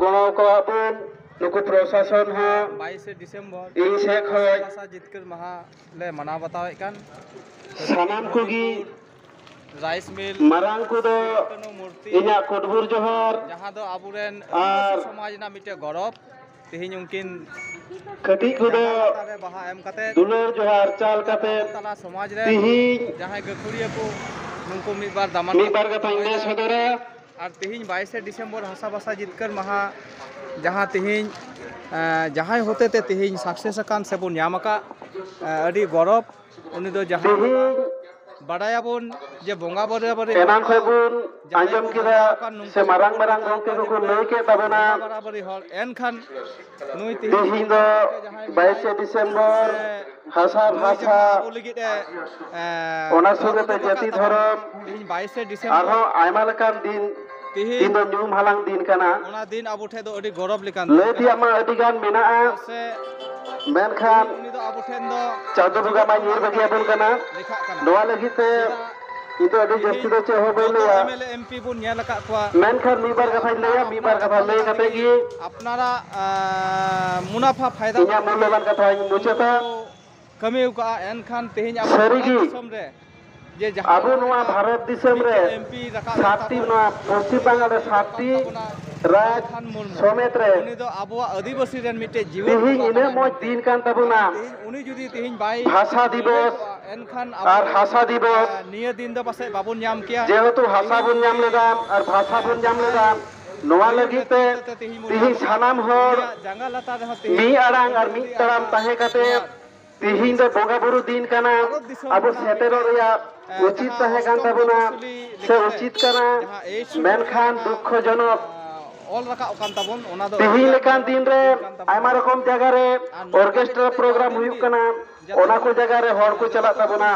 गणो को अपन नुकु प्रशासन हो 22 डिसेम्बर इन से खय भाषा जितकर महा ले मना बतावे कान सानाम कुगी राइस मिल मारांग को दो मूर्ति इना कोटबुर जोहर जहां दो आबुरेन आर समाज ना मिटे गौरव तिहिन उनकिन कटी को दो बाहा एम कते दुलर जोहर चाल कते तला समाज रे तिहिन जहां गखुरिया को नुनको मिद बार दामन कथा इंदे सदरा और तिहिन 22 डिसेम्बर भाषा भाषा जितकर महा जहां तिहिन जहां होते ते तिहिन सक्सेस कान से बुन यामका अडी गौरव उनी दो जहां बाडायाबन जे बोंगा बरे बरे एनान खबुन आंजम किदा से मारांग मारांग गंके को लई के तबना बराबरी हल एनखान नुई तिहिन दो 22 डिसेम्बर भाषा भाषा ओना सुगते जाति धर्म तिहिन 22 डिसेम्बर आरो आयमा लकान दिन दिन दो न्यूम हालांग दिन कना ओना दिन आबो ठे दो अडी गौरव लिकान ले दिया मा अडिगान मेना से मेनखान उनी दो आबो ठेन दो चादो बुगा मा ᱧᱤᱨ ᱵᱟᱜᱤ ᱟᱵᱚᱱ ᱠᱟᱱᱟ ᱱᱚᱣᱟ ᱞᱟᱹᱜᱤᱫ ᱛᱮ ᱤᱧ ᱫᱚ ᱟᱹᱰᱤ ᱡᱟᱹᱥᱛᱤ ᱫᱚ ᱪᱮᱫ ᱦᱚᱸ ᱵᱟᱹᱧ ᱞᱟᱹᱭᱟ एमएलए एमपी बुन ᱧᱮᱞ ᱟᱠᱟᱫ ᱠᱚᱣᱟ ᱢᱮᱱᱠᱷᱟᱱ ᱢᱤᱫ ᱵᱟᱨ ᱠᱟᱛᱷᱟᱧ ᱞᱟᱹᱭᱟ ᱢᱤᱫ ᱵᱟर ᱠᱟᱛᱷᱟ ᱞᱟᱹᱭ ᱠᱟᱛᱮ ᱜᱮ अपनारा मुनाफा फायदा ᱤᱧᱟᱹᱜ ᱢᱩᱞᱞᱚᱵᱟᱱ ᱠᱟᱛᱷᱟᱧ ᱢᱩᱪᱟᱹᱫᱟ कमी उका एनखान तेहिन अब सारीगी दिसम रे जे जहां ᱟᱵᱚ ᱱᱚᱣᱟ ᱵᱷᱟᱨᱚᱛ ᱫᱤᱥᱚᱢ ᱨᱮ एमपी ᱥᱟᱛᱴᱤ ᱱᱚᱣᱟ ᱯᱚᱥᱪᱤᱢ ᱵᱟᱝᱞᱟ ᱨᱮ ᱥᱟᱛᱴि ᱨᱟᱡᱽ ᱥᱚᱢᱮᱛ ᱨᱮ उनी दो आबो आदिवासी रेन मिटे जीवन ᱛᱤᱦᱤᱧ ᱤᱱᱟᱹ ᱢᱚᱡᱽ ᱫᱤᱱ ᱠᱟᱱ ᱛᱟᱵᱚᱱᱟ उनी जुदी तेहिन बाई भाषा दिवस एनखान আর ভাষা দিবস निया दिन दो पासे बाबुन ᱧᱟᱢ किया যেহেতু ভাষা বন ᱧᱟᱢ লেদা আর ভাষা বন ᱧᱟᱢ লেদা ᱱᱚᱣᱟ ᱞᱟᱹᱜᱤᱫ ᱛᱮ ᱛᱤᱦᱤᱧ ᱥᱟᱱᱟᱢ ᱦᱚᱲ जंगा लता ᱨᱮᱦᱚᱸ ᱢᱤᱫ ᱟᱲᱟᱝ ᱟᱨ ᱢᱤᱫ ᱛᱟᱲᱟᱢ ᱛᱟᱦᱮᱸ ᱠᱟᱛᱮ ᱛᱤᱦᱤᱧ ᱫᱚ ᱵᱚᱸᱜᱟ ᱵᱩᱨᱩ ᱫᱤᱱ ᱠᱟᱱᱟ ᱟᱵᱚ ᱥᱮᱴᱮᱨᱚᱜ ᱨᱮᱭᱟᱜ उचित तहे कान तबना से उचित कना मेनखान दुखजनक ऑल रखा कान तबन ओना दो तिहिन लेकान दिन रे आयमा रकम जगह रे ऑर्केस्ट्रा प्रोग्राम हुयुक कना ओना को जगह रे हर को चला तबना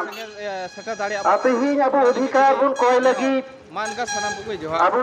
सेटा दाड़ी आ तिहिन अब अधिकार बुन कोय लगी मानगा सनम को जोहार अब